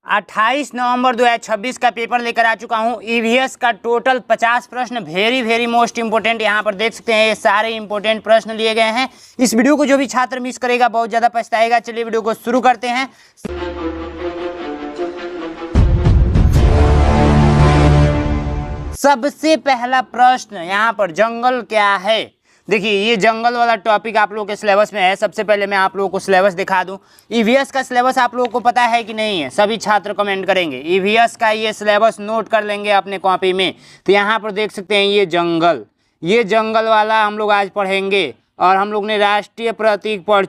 28 नवंबर 2026 का पेपर लेकर आ चुका हूं। ईवीएस का टोटल 50 प्रश्न, वेरी वेरी मोस्ट इंपोर्टेंट। यहां पर देख सकते हैं ये सारे इंपोर्टेंट प्रश्न लिए गए हैं। इस वीडियो को जो भी छात्र मिस करेगा बहुत ज़्यादा पछताएगा। चलिए वीडियो को शुरू करते हैं। सबसे पहला प्रश्न यहाँ पर, जंगल क्या है। देखिए ये जंगल वाला टॉपिक आप लोगों के सिलेबस में है। सबसे पहले मैं आप लोगों को सिलेबस दिखा दूं। ईवीएस का सिलेबस आप लोगों को पता है कि नहीं है? सभी छात्र कमेंट करेंगे। ईवीएस का ये सिलेबस नोट कर लेंगे अपने कॉपी में। तो यहाँ पर देख सकते हैं ये जंगल वाला हम लोग आज पढ़ेंगे। और हम लोग ने राष्ट्रीय प्रतीक पढ़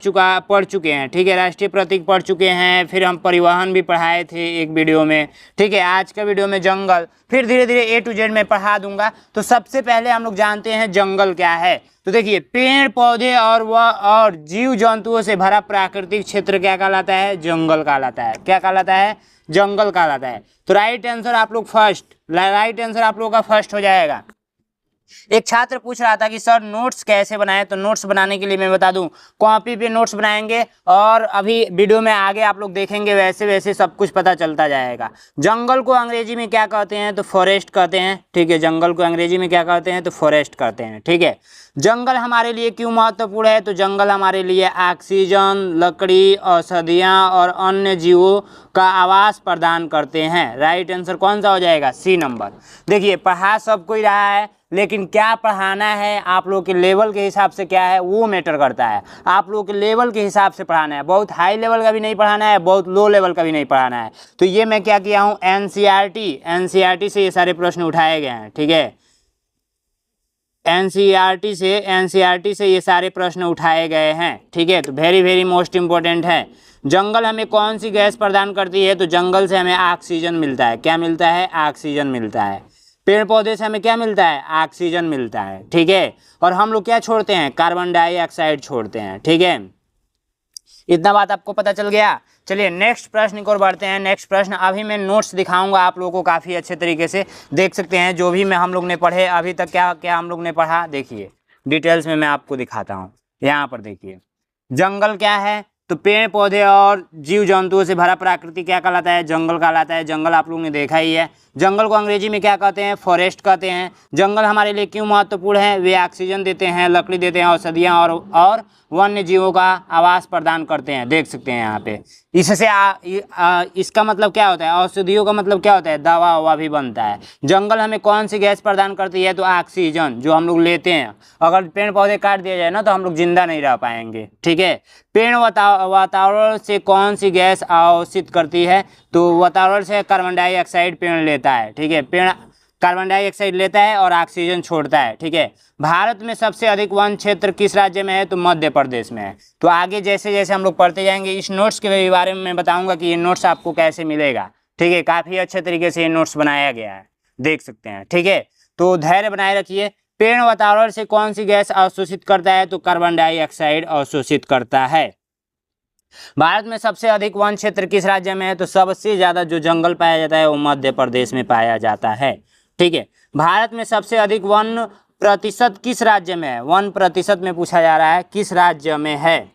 चुके हैं। ठीक है, राष्ट्रीय प्रतीक पढ़ चुके हैं। फिर हम परिवहन भी पढ़ाए थे एक वीडियो में। ठीक है, आज का वीडियो में जंगल, फिर धीरे धीरे A to Z में पढ़ा दूंगा। तो सबसे पहले हम लोग जानते हैं जंगल क्या है। तो देखिए, पेड़ पौधे और जीव जंतुओं से भरा प्राकृतिक क्षेत्र क्या कहलाता है? जंगल कहलाता है। क्या कहलाता है? जंगल कहलाता है। तो राइट आंसर आप लोग का फर्स्ट हो जाएगा। एक छात्र पूछ रहा था कि सर नोट्स कैसे बनाएं। तो नोट्स बनाने के लिए मैं बता दूं, कॉपी पे नोट्स बनाएंगे और अभी वीडियो में आगे आप लोग देखेंगे वैसे वैसे सब कुछ पता चलता जाएगा। जंगल को अंग्रेजी में क्या कहते हैं? तो फॉरेस्ट कहते हैं। ठीक है, जंगल को अंग्रेजी में क्या कहते हैं? तो फॉरेस्ट कहते हैं। ठीक है, जंगल हमारे लिए क्यों महत्वपूर्ण है? तो जंगल हमारे लिए ऑक्सीजन, लकड़ी, औषधियाँ और अन्य जीवों का आवास प्रदान करते हैं। राइट आंसर कौन सा हो जाएगा? C number. देखिए, पढ़ा सब कोई रहा है, लेकिन क्या पढ़ाना है आप लोग के लेवल के हिसाब से क्या है वो मैटर करता है। आप लोग के लेवल के हिसाब से पढ़ाना है। बहुत हाई लेवल का भी नहीं पढ़ाना है, बहुत लो लेवल का भी नहीं पढ़ाना है। तो ये मैं क्या किया हूँ, एनसीईआरटी से ये सारे प्रश्न उठाए गए हैं। ठीक है, एनसीईआरटी से ये सारे प्रश्न उठाए गए हैं। ठीक है, तो वेरी वेरी मोस्ट इंपॉर्टेंट है। जंगल हमें कौन सी गैस प्रदान करती है? तो जंगल से हमें ऑक्सीजन मिलता है। क्या मिलता है? ऑक्सीजन मिलता है। पेड़ पौधे से हमें क्या मिलता है? ऑक्सीजन मिलता है। ठीक है, और हम लोग क्या छोड़ते हैं? कार्बन डाइऑक्साइड छोड़ते हैं। ठीक है, इतना बात आपको पता चल गया। चलिए नेक्स्ट प्रश्न की ओर बढ़ते हैं। नेक्स्ट प्रश्न, अभी मैं नोट्स दिखाऊंगा आप लोगों को काफ़ी अच्छे तरीके से। देख सकते हैं जो भी हम लोग ने पढ़े अभी तक, क्या क्या हम लोग ने पढ़ा। देखिए डिटेल्स में मैं आपको दिखाता हूँ। यहाँ पर देखिए, जंगल क्या है? तो पेड़ पौधे और जीव जंतुओं से भरा प्रकृति क्या कहलाता है? जंगल कहलाता है। जंगल आप लोगों ने देखा ही है। जंगल को अंग्रेजी में क्या कहते हैं? फॉरेस्ट कहते हैं। जंगल हमारे लिए क्यों महत्वपूर्ण है? वे ऑक्सीजन देते हैं, लकड़ी देते हैं, औषधियाँ और वन्य जीवों का आवास प्रदान करते हैं। देख सकते हैं यहाँ पे। इससे इसका मतलब क्या होता है? औषधियों का मतलब क्या होता है? दवा ववा भी बनता है। जंगल हमें कौन सी गैस प्रदान करती है? तो ऑक्सीजन, जो हम लोग लेते हैं। अगर पेड़ पौधे काट दिया जाए ना तो हम लोग जिंदा नहीं रह पाएंगे। ठीक है, पेड़ वातावरण से कौन सी गैस अवशोषित करती है? तो वातावरण से कार्बन डाइऑक्साइड पेड़ लेता है। ठीक है, पेड़ कार्बन डाइऑक्साइड लेता है और ऑक्सीजन छोड़ता है। ठीक है, भारत में सबसे अधिक वन क्षेत्र किस राज्य में है? तो मध्य प्रदेश में है। तो आगे जैसे जैसे हम लोग पढ़ते जाएंगे इस नोट्स के बारे में मैं बताऊंगा कि ये नोट्स आपको कैसे मिलेगा। ठीक है, काफ़ी अच्छे तरीके से ये नोट्स बनाया गया है, देख सकते हैं। ठीक है, तो धैर्य बनाए रखिए। पेड़ वातावरण से कौन सी गैस अवशोषित करता है? तो कार्बन डाइऑक्साइड अवशोषित करता है। भारत में सबसे अधिक वन क्षेत्र किस राज्य में है? तो सबसे ज़्यादा जो जंगल पाया जाता है वो मध्य प्रदेश में पाया जाता है। ठीक है, भारत में सबसे अधिक वन प्रतिशत किस राज्य में है? 1% में पूछा जा रहा है, किस राज्य में है?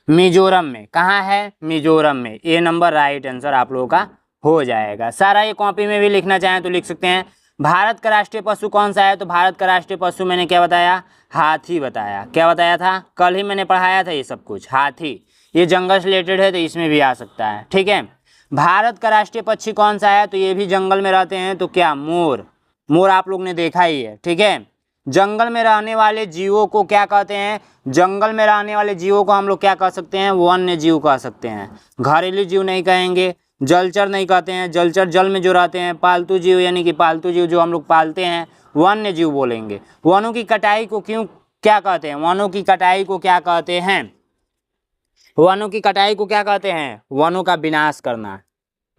मिजोरम में। कहाँ है? मिजोरम में। ए नंबर राइट आंसर आप लोगों का हो जाएगा। सारा ये कॉपी में भी लिखना चाहें तो लिख सकते हैं। भारत का राष्ट्रीय पशु कौन सा है? तो भारत का राष्ट्रीय पशु मैंने क्या बताया? हाथी बताया। क्या बताया था? कल ही मैंने पढ़ाया था ये सब कुछ। हाथी, ये जंगल से रिलेटेड है तो इसमें भी आ सकता है। ठीक है, भारत का राष्ट्रीय पक्षी कौन सा है? तो ये भी जंगल में रहते हैं। तो क्या? मोर। मोर आप लोग ने देखा ही है। ठीक है, जंगल में रहने वाले जीवों को क्या कहते हैं? जंगल में रहने वाले जीवों को हम लोग क्या कह सकते हैं? वन्य जीव कह सकते हैं। घरेलू जीव नहीं कहेंगे, जलचर नहीं कहते हैं। जलचर जल में जो रहते हैं। पालतू जीव यानी कि पालतू जीव जो हम लोग पालते हैं वन्य जीव बोलेंगे। वनों की कटाई को क्या कहते हैं? वनों की कटाई को क्या कहते हैं? वनों की कटाई को क्या कहते हैं? वनों का विनाश करना।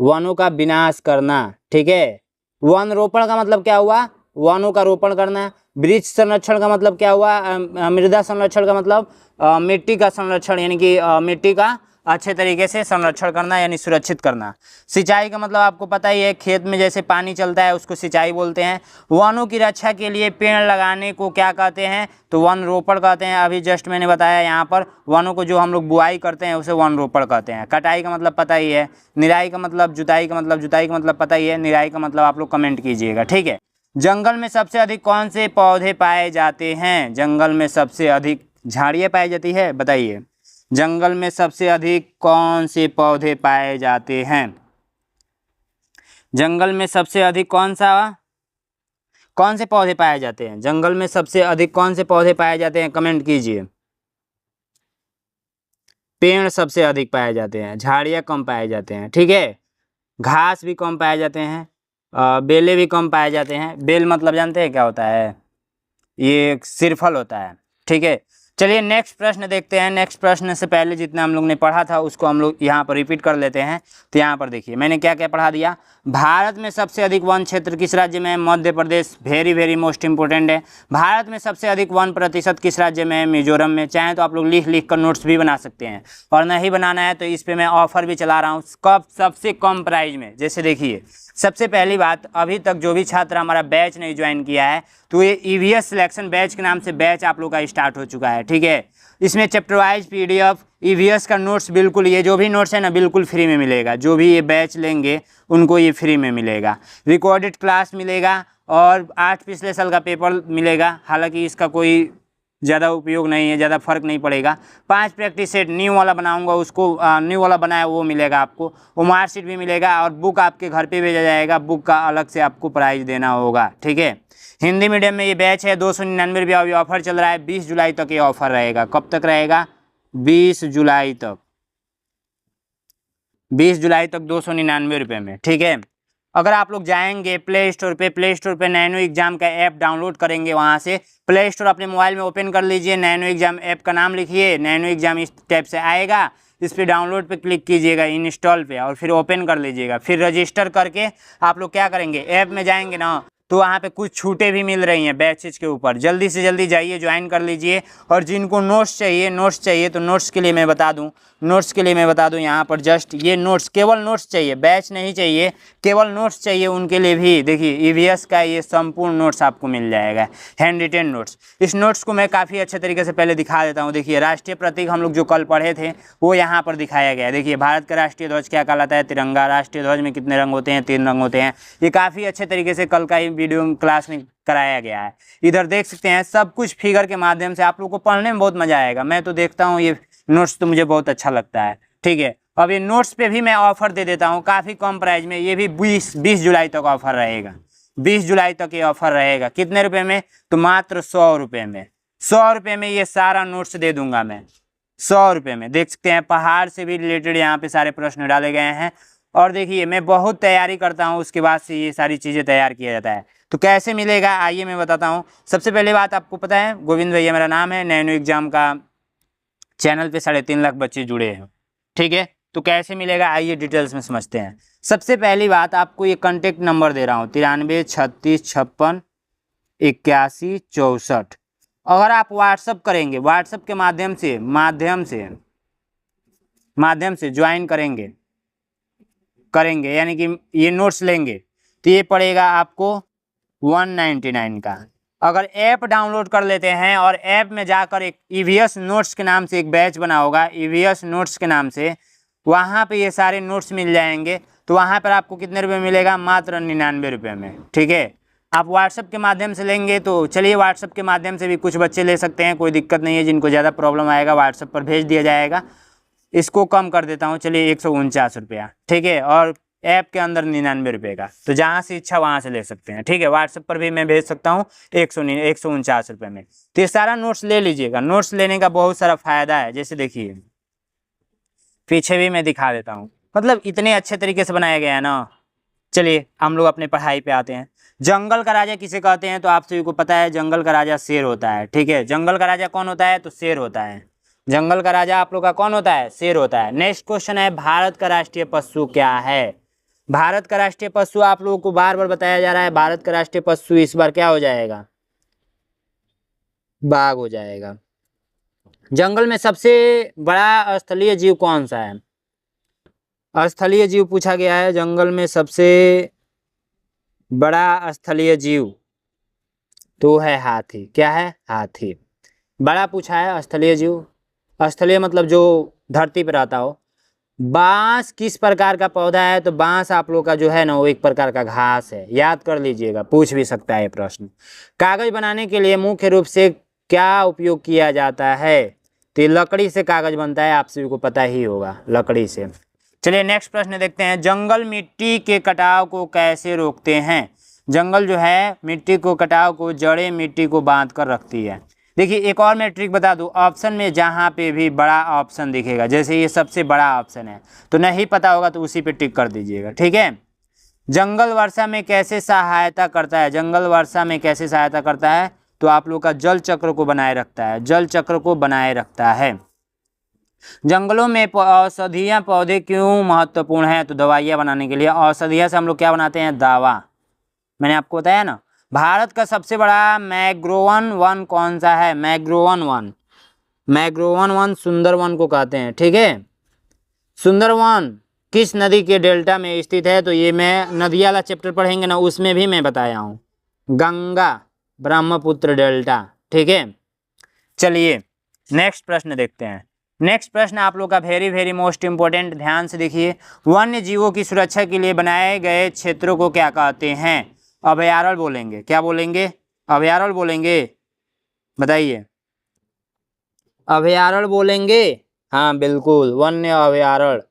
वनों का विनाश करना। ठीक है, वन रोपण का मतलब क्या हुआ? वनों का रोपण करना। वृक्ष संरक्षण का मतलब क्या हुआ? मृदा संरक्षण का मतलब मिट्टी का संरक्षण यानी कि मिट्टी का अच्छे तरीके से संरक्षण करना यानी सुरक्षित करना। सिंचाई का मतलब आपको पता ही है, खेत में जैसे पानी चलता है उसको सिंचाई बोलते हैं। वनों की रक्षा के लिए पेड़ लगाने को क्या कहते हैं, तो वन रोपण कहते हैं। अभी जस्ट मैंने बताया यहाँ पर वनों को जो हम लोग बुआई करते हैं उसे वन रोपण कहते हैं। कटाई का मतलब पता ही है, निराई का मतलब, जुताई का मतलब, जुताई का मतलब पता ही है, निराई का मतलब आप लोग कमेंट कीजिएगा, ठीक है। जंगल में सबसे अधिक कौन से पौधे पाए जाते हैं, जंगल में सबसे अधिक झाड़ियाँ पाई जाती है, बताइए। जंगल में सबसे अधिक कौन से पौधे पाए जाते हैं, जंगल में सबसे अधिक कौन से पौधे पाए जाते हैं, जंगल में सबसे अधिक कौन से पौधे पाए जाते हैं, कमेंट कीजिए। पेड़ सबसे अधिक पाए जाते हैं, झाड़ियाँ कम पाए जाते हैं, ठीक है। घास भी कम पाए जाते हैं, बेलें भी कम पाए जाते हैं। बेल मतलब जानते हैं क्या होता है, ये एक सिरफल होता है, ठीक है। चलिए नेक्स्ट प्रश्न देखते हैं। नेक्स्ट प्रश्न से पहले जितना हम लोग ने पढ़ा था उसको हम लोग यहाँ पर रिपीट कर लेते हैं। तो यहाँ पर देखिए मैंने क्या क्या पढ़ा दिया। भारत में सबसे अधिक वन क्षेत्र किस राज्य में है, Madhya Pradesh. Very very most important है। भारत में सबसे अधिक वन प्रतिशत किस राज्य में है, मिजोरम में। चाहे तो आप लोग लिख लिख कर नोट्स भी बना सकते हैं, और नहीं बनाना है तो इस पर मैं ऑफर भी चला रहा हूँ, कब, सबसे कम प्राइस में। जैसे देखिए सबसे पहली बात, अभी तक जो भी छात्र हमारा बैच नहीं ज्वाइन किया है तो ये ईवीएस सिलेक्शन बैच के नाम से बैच आप लोग का स्टार्ट हो चुका है, ठीक है। इसमें चैप्टर वाइज पीडीएफ, ईवीएस का नोट्स, बिल्कुल ये जो भी नोट्स है ना बिल्कुल फ्री में मिलेगा। जो भी ये बैच लेंगे उनको ये फ्री में मिलेगा। रिकॉर्डेड क्लास मिलेगा और 8 पिछले साल का पेपर मिलेगा। हालांकि इसका कोई ज़्यादा उपयोग नहीं है, ज़्यादा फर्क नहीं पड़ेगा। 5 प्रैक्टिस सेट न्यू वाला बनाऊंगा, उसको न्यू वाला बनाया वो मिलेगा आपको। वो मार्कशीट भी मिलेगा और बुक आपके घर पे भेजा जाएगा। बुक का अलग से आपको प्राइस देना होगा, ठीक है। हिंदी मीडियम में ये बैच है, 299 रुपया अभी ऑफर चल रहा है। 20 जुलाई तक ये ऑफर रहेगा। कब तक रहेगा, 20 जुलाई तक। 20 जुलाई तक 299 रुपये में, ठीक है। अगर आप लोग जाएंगे प्ले स्टोर पे नैनो एग्जाम का ऐप डाउनलोड करेंगे, वहाँ से प्ले स्टोर अपने मोबाइल में ओपन कर लीजिए। नैनो एग्जाम ऐप का नाम लिखिए, नैनो एग्जाम इस टाइप से आएगा। इस पर डाउनलोड पे क्लिक कीजिएगा, इंस्टॉल पे, और फिर ओपन कर लीजिएगा। फिर रजिस्टर करके आप लोग क्या करेंगे, ऐप में जाएंगे ना तो वहाँ पे कुछ छूटें भी मिल रही हैं बैचेज के ऊपर। जल्दी से जल्दी जाइए, ज्वाइन कर लीजिए। और जिनको नोट्स चाहिए तो नोट्स के लिए मैं बता दूं, यहाँ पर जस्ट ये नोट्स, केवल नोट्स चाहिए, बैच नहीं चाहिए, केवल नोट्स चाहिए। उनके लिए भी देखिए ईवीएस का ये संपूर्ण नोट्स आपको मिल जाएगा, हैंड रिटेन नोट्स। इस नोट्स को मैं काफ़ी अच्छे तरीके से पहले दिखा देता हूँ। देखिए राष्ट्रीय प्रतीक हम लोग जो कल पढ़े थे वो यहाँ पर दिखाया गया है। देखिए भारत का राष्ट्रीय ध्वज क्या कहलाता है, तिरंगा। राष्ट्रीय ध्वज में कितने रंग होते हैं, 3 रंग होते हैं। ये काफ़ी अच्छे तरीके से कल का ही वीडियो क्लास में कराया गया है। इधर देख सकते हैं सब कुछ फिगर के माध्यम से। आप लोग को पढ़ने में बहुत मजा आएगा। मैं तो देखता हूँ ये नोट्स तो मुझे बहुत अच्छा लगता है, ठीक है। अब ये नोट्स पे भी मैं ऑफर दे देता हूँ काफ़ी कम प्राइस में। ये भी 20 जुलाई तक ऑफर रहेगा। 20 जुलाई तक ये ऑफर रहेगा। कितने रुपए में, तो मात्र 100 रुपये में। 100 रुपये में ये सारा नोट्स दे दूंगा मैं, 100 रुपये में। देख सकते हैं पहाड़ से भी रिलेटेड यहाँ पे सारे प्रश्न डाले गए हैं। और देखिए मैं बहुत तैयारी करता हूँ, उसके बाद से ये सारी चीज़ें तैयार किया जाता है। तो कैसे मिलेगा आइए मैं बताता हूँ। सबसे पहले बात आपको पता है, गोविंद भैया मेरा नाम है। नैनो एग्जाम का चैनल पे 3.5 लाख बच्चे जुड़े हैं, ठीक है। तो कैसे मिलेगा आइए डिटेल्स में समझते हैं। सबसे पहली बात आपको ये कॉन्टेक्ट नंबर दे रहा हूँ, 93 36 56 81 64। अगर आप व्हाट्सअप करेंगे, व्हाट्सअप के माध्यम से ज्वाइन करेंगे यानी कि ये नोट्स लेंगे तो ये पड़ेगा आपको 199 का। अगर ऐप डाउनलोड कर लेते हैं और ऐप में जाकर एक ईवीएस नोट्स के नाम से एक बैच बना होगा, ईवीएस नोट्स के नाम से, वहाँ पे ये सारे नोट्स मिल जाएंगे। तो वहाँ पर आपको कितने रुपए मिलेगा, मात्र 99 रुपये में, ठीक है। आप व्हाट्सअप के माध्यम से लेंगे तो चलिए व्हाट्सअप के माध्यम से भी कुछ बच्चे ले सकते हैं, कोई दिक्कत नहीं है। जिनको ज़्यादा प्रॉब्लम आएगा व्हाट्सअप पर भेज दिया जाएगा। इसको कम कर देता हूँ, चलिए 149 रुपया, ठीक है। और ऐप के अंदर 99 रुपये का, तो जहाँ से इच्छा वहाँ से ले सकते हैं, ठीक है। व्हाट्सएप पर भी मैं भेज सकता हूँ 149 रुपये में। तो ये सारा नोट्स ले लीजिएगा। नोट्स लेने का बहुत सारा फायदा है। जैसे देखिए पीछे भी मैं दिखा देता हूँ, मतलब इतने अच्छे तरीके से बनाया गया है ना। चलिए हम लोग अपने पढ़ाई पे आते हैं। जंगल का राजा किसे कहते हैं, तो आप सभी को पता है जंगल का राजा शेर होता है, ठीक है। जंगल का राजा कौन होता है, तो शेर होता है। जंगल का राजा आप लोग का कौन होता है, शेर होता है। नेक्स्ट क्वेश्चन है भारत का राष्ट्रीय पशु क्या है। भारत का राष्ट्रीय पशु आप लोगों को बार बार बताया जा रहा है। भारत का राष्ट्रीय पशु इस बार क्या हो जाएगा, बाघ हो जाएगा। जंगल में सबसे बड़ा स्थलीय जीव कौन सा है? स्थलीय जीव पूछा गया है, जंगल में सबसे बड़ा स्थलीय जीव तो है हाथी। क्या है? हाथी। बड़ा पूछा है स्थलीय जीव, स्थलीय मतलब जो धरती पर रहता हो। बांस किस प्रकार का पौधा है? तो बांस आप लोग का जो है ना वो एक प्रकार का घास है, याद कर लीजिएगा, पूछ भी सकता है ये प्रश्न। कागज बनाने के लिए मुख्य रूप से क्या उपयोग किया जाता है? तो ये लकड़ी से कागज बनता है, आप सभी को पता ही होगा, लकड़ी से। चलिए नेक्स्ट प्रश्न देखते हैं, जंगल मिट्टी के कटाव को कैसे रोकते हैं? जंगल जो है मिट्टी को कटाव को, जड़ें मिट्टी को बांध कर रखती है। देखिए एक और मैं ट्रिक बता दूं, ऑप्शन में जहाँ पे भी बड़ा ऑप्शन दिखेगा, जैसे ये सबसे बड़ा ऑप्शन है, तो नहीं पता होगा तो उसी पे टिक कर दीजिएगा, ठीक है। जंगल वर्षा में कैसे सहायता करता है? जंगल वर्षा में कैसे सहायता करता है? तो आप लोग का जल चक्र को बनाए रखता है, जल चक्र को बनाए रखता है। जंगलों में औषधियाँ पौधे क्यों महत्वपूर्ण है? तो दवाइयाँ बनाने के लिए। औषधियाँ से हम लोग क्या बनाते हैं? दवा। मैंने आपको बताया ना। भारत का सबसे बड़ा मैंग्रोवन वन कौन सा है? मैंग्रोवन वन, मैंग्रोवन वन सुंदरवन को कहते हैं, ठीक है। सुंदरवन किस नदी के डेल्टा में स्थित है? तो ये मैं नदी वाला चैप्टर पढ़ेंगे ना, उसमें भी मैं बताया हूँ, गंगा ब्रह्मपुत्र डेल्टा, ठीक है। चलिए नेक्स्ट प्रश्न देखते हैं। नेक्स्ट प्रश्न आप लोग का वेरी वेरी मोस्ट इंपोर्टेंट, ध्यान से देखिए। वन्य जीवों की सुरक्षा के लिए बनाए गए क्षेत्रों को क्या कहते हैं? अभयारण्य बोलेंगे। क्या बोलेंगे? अभयारण्य बोलेंगे, बताइए। अभयारण्य बोलेंगे, हाँ बिल्कुल, वन्य अभयारण्य,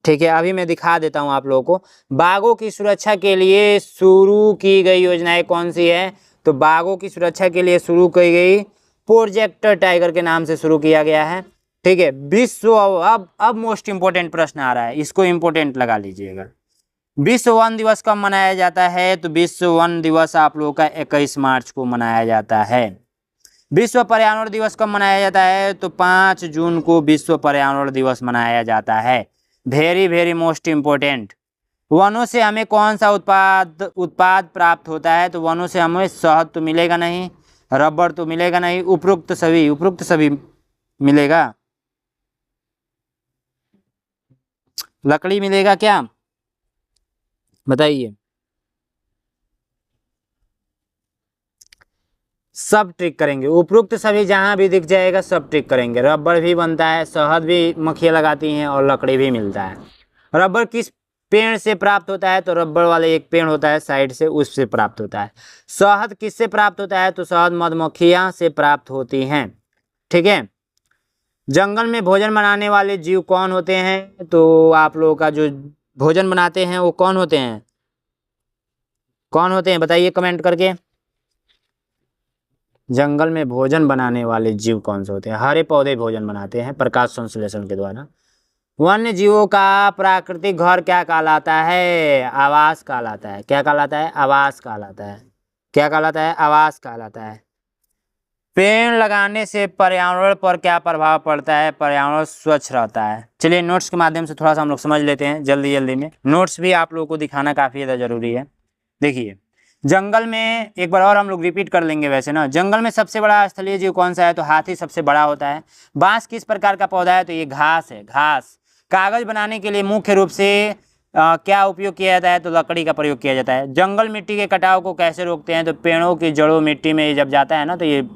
ठीक है। अभी मैं दिखा देता हूँ आप लोगों को। बाघों की सुरक्षा के लिए शुरू की गई योजनाएं कौन सी है? तो बाघों की सुरक्षा के लिए शुरू की गई प्रोजेक्ट टाइगर के नाम से शुरू किया गया है, ठीक है। विश्व, अब मोस्ट इंपोर्टेंट प्रश्न आ रहा है, इसको इंपोर्टेंट लगा लीजिएगा। विश्व वन दिवस कब मनाया जाता है? तो विश्व वन दिवस आप लोगों का 21 मार्च को मनाया जाता है। विश्व पर्यावरण दिवस कब मनाया जाता है? तो 5 जून को विश्व पर्यावरण दिवस मनाया जाता है। Very very most important. वनों से हमें कौन सा उत्पाद प्राप्त होता है? तो वनों से हमें शहद तो मिलेगा नहीं, रबर तो मिलेगा नहीं, उपरोक्त सभी मिलेगा। लकड़ी मिलेगा क्या? बताइए। सब ट्रिक करेंगे, उपरोक्त सभी जहां भी दिख जाएगा सब ट्रिक करेंगे। रबर भी बनता है, शहद भी मक्खियाँ लगाती हैं, और लकड़ी भी मिलता है। रबर किस पेड़ से प्राप्त होता है? तो रबर वाले एक पेड़ होता है साइड से, उससे प्राप्त होता है। शहद किससे प्राप्त होता है? तो शहद मधुमक्खियां से प्राप्त होती हैं, ठीक है। जंगल में भोजन बनाने वाले जीव कौन होते हैं? तो आप लोगों का जो भोजन बनाते हैं वो कौन होते हैं? कौन होते हैं बताइए कमेंट करके। जंगल में भोजन बनाने वाले जीव कौन से होते हैं? हरे पौधे भोजन बनाते हैं प्रकाश संश्लेषण के द्वारा। वन्य जीवों का प्राकृतिक घर क्या कहलाता है? आवास कहलाता है। क्या कहलाता है? आवास कहलाता है। क्या कहलाता है? आवास कहलाता है। पेड़ लगाने से पर्यावरण पर क्या प्रभाव पड़ता है? पर्यावरण स्वच्छ रहता है। चलिए नोट्स के माध्यम से थोड़ा सा हम लोग समझ लेते हैं जल्दी जल्दी में। नोट्स भी आप लोगों को दिखाना काफ़ी ज़्यादा जरूरी है। देखिए जंगल में, एक बार और हम लोग रिपीट कर लेंगे वैसे ना, जंगल में सबसे बड़ा स्थलीय जीव कौन सा है? तो हाथी सबसे बड़ा होता है। बांस किस प्रकार का पौधा है? तो ये घास है, घास। कागज बनाने के लिए मुख्य रूप से क्या उपयोग किया जाता है? तो लकड़ी का प्रयोग किया जाता है। जंगल मिट्टी के कटाव को कैसे रोकते हैं? तो पेड़ों की जड़ों मिट्टी में जब जाता है ना तो ये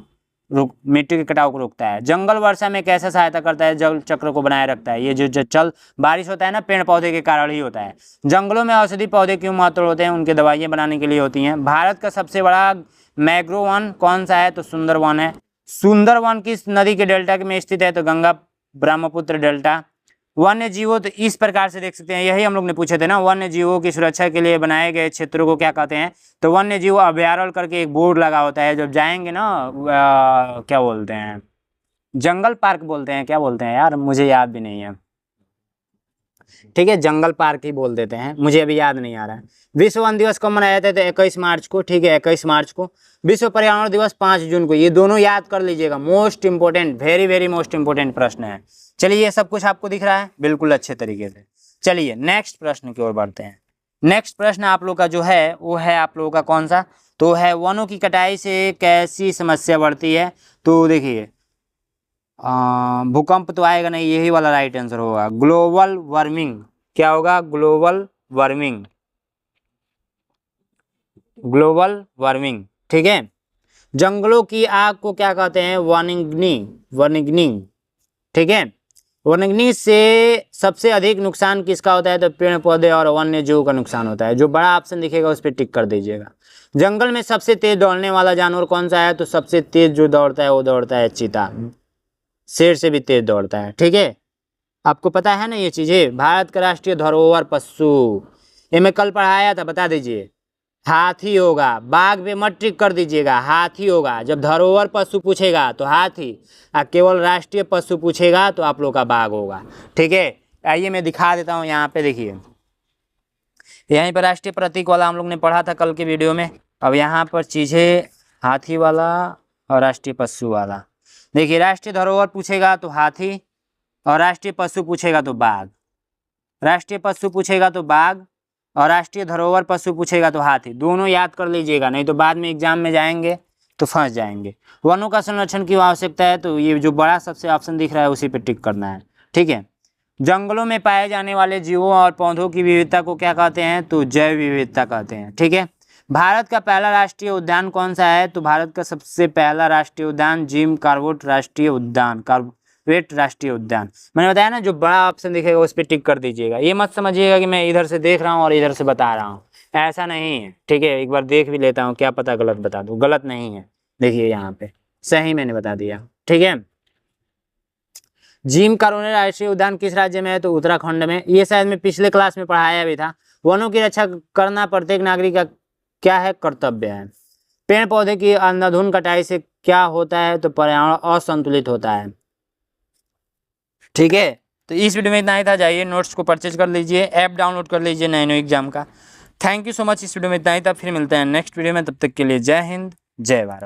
मिट्टी के कटाव को रोकता है। जंगल वर्षा में कैसे सहायता करता है? जल चक्र को बनाए रखता है। ये जो चल बारिश होता है ना पेड़ पौधे के कारण ही होता है। जंगलों में औषधि पौधे क्यों महत्वपूर्ण होते हैं? उनके दवाइयाँ बनाने के लिए होती हैं। भारत का सबसे बड़ा मैंग्रोव कौन सा है? तो सुंदरवन है। सुंदरवन किस नदी के डेल्टा में स्थित है? तो गंगा ब्रह्मपुत्र डेल्टा। वन्य जीवों, तो इस प्रकार से देख सकते हैं, यही हम लोग ने पूछे थे ना, वन्य जीवों की सुरक्षा के लिए बनाए गए क्षेत्रों को क्या कहते हैं? तो वन्य जीव अभयारण्य करके एक बोर्ड लगा होता है, जब जाएंगे ना क्या बोलते हैं, जंगल पार्क बोलते हैं, क्या बोलते हैं यार मुझे याद भी नहीं है, ठीक है जंगल पार्क ही बोल देते हैं, मुझे अभी याद नहीं आ रहा है। विश्व वन दिवस कब मनाया जाता है? तो 21 मार्च को, ठीक है 21 मार्च को। विश्व पर्यावरण दिवस 5 जून को। ये दोनों याद कर लीजिएगा, most important, very very most important प्रश्न है। चलिए ये सब कुछ आपको दिख रहा है बिल्कुल अच्छे तरीके से। चलिए नेक्स्ट प्रश्न की ओर बढ़ते हैं। नेक्स्ट प्रश्न आप लोग का जो है वो है आप लोगों का कौन सा? तो है वनों की कटाई से कैसी समस्या बढ़ती है? तो देखिए भूकंप तो आएगा नहीं, यही वाला राइट आंसर होगा। ग्लोबल वार्मिंग क्या होगा? ग्लोबल वार्मिंग, ग्लोबल वार्मिंग, ठीक है। जंगलों की आग को क्या कहते हैं? वनाग्नि, वनाग्नि, ठीक है। वनाग्नि से सबसे अधिक नुकसान किसका होता है? तो पेड़ पौधे और वन्य जीव का नुकसान होता है। जो बड़ा ऑप्शन दिखेगा उस पर टिक कर दीजिएगा। जंगल में सबसे तेज दौड़ने वाला जानवर कौन सा है? तो सबसे तेज जो दौड़ता है वो दौड़ता है चीता, शेर से भी तेज दौड़ता है, ठीक है। आपको पता है ना ये चीजें? भारत का राष्ट्रीय धरोहर पशु, ये मैं कल पढ़ाया था, बता दीजिए। हाथी होगा, बाघ पे मत टिक कर दीजिएगा, हाथी होगा। जब धरोहर पशु पूछेगा तो हाथी, और केवल राष्ट्रीय पशु पूछेगा तो आप लोग का बाघ होगा, ठीक है। आइए मैं दिखा देता हूँ, यहाँ पे देखिए, यहीं पर राष्ट्रीय प्रतीक वाला हम लोग ने पढ़ा था कल के वीडियो में। अब यहाँ पर चीज़ें हाथी वाला और राष्ट्रीय पशु वाला, देखिए राष्ट्रीय धरोहर पूछेगा तो हाथी, और राष्ट्रीय पशु पूछेगा तो बाघ। राष्ट्रीय पशु पूछेगा तो बाघ, और राष्ट्रीय धरोहर पशु पूछेगा तो हाथी। दोनों याद कर लीजिएगा, नहीं तो बाद में एग्जाम में जाएंगे तो फंस जाएंगे। वनों का संरक्षण की आवश्यकता है, तो ये जो बड़ा सबसे ऑप्शन दिख रहा है उसी पे टिक करना है, ठीक है। जंगलों में पाए जाने वाले जीवों और पौधों की विविधता को क्या कहते हैं? तो जैव विविधता कहते हैं, ठीक है। भारत का पहला राष्ट्रीय उद्यान कौन सा है? तो भारत का सबसे पहला राष्ट्रीय उद्यान जिम कॉर्बेट राष्ट्रीय उद्यान, कॉर्बेट राष्ट्रीय उद्यान। मैंने बताया ना, जो बड़ा ऑप्शन दिखेगा उस पर टिक कर दीजिएगा। ये मत समझिएगा कि मैं इधर से देख रहा हूँ और इधर से बता रहा हूँ, ऐसा नहीं है, ठीक है। एक बार देख भी लेता हूँ, क्या पता गलत बता दूँ। गलत नहीं है, देखिए यहाँ पे सही मैंने बता दिया, ठीक है। जिम कॉर्बेट राष्ट्रीय उद्यान किस राज्य में है? तो उत्तराखंड में। ये शायद मैं पिछले क्लास में पढ़ाया भी था। वनों की रक्षा करना प्रत्येक नागरिक का क्या है? कर्तव्य है। पेड़ पौधे की अंधाधुंध कटाई से क्या होता है? तो पर्यावरण असंतुलित होता है, ठीक है। तो इस वीडियो में इतना ही था। जाइए नोट्स को परचेज कर लीजिए, ऐप डाउनलोड कर लीजिए नैनो एग्जाम का। Thank you so much. इस वीडियो में इतना ही था, फिर मिलते हैं नेक्स्ट वीडियो में। तब तक के लिए जय हिंद, जय भारत।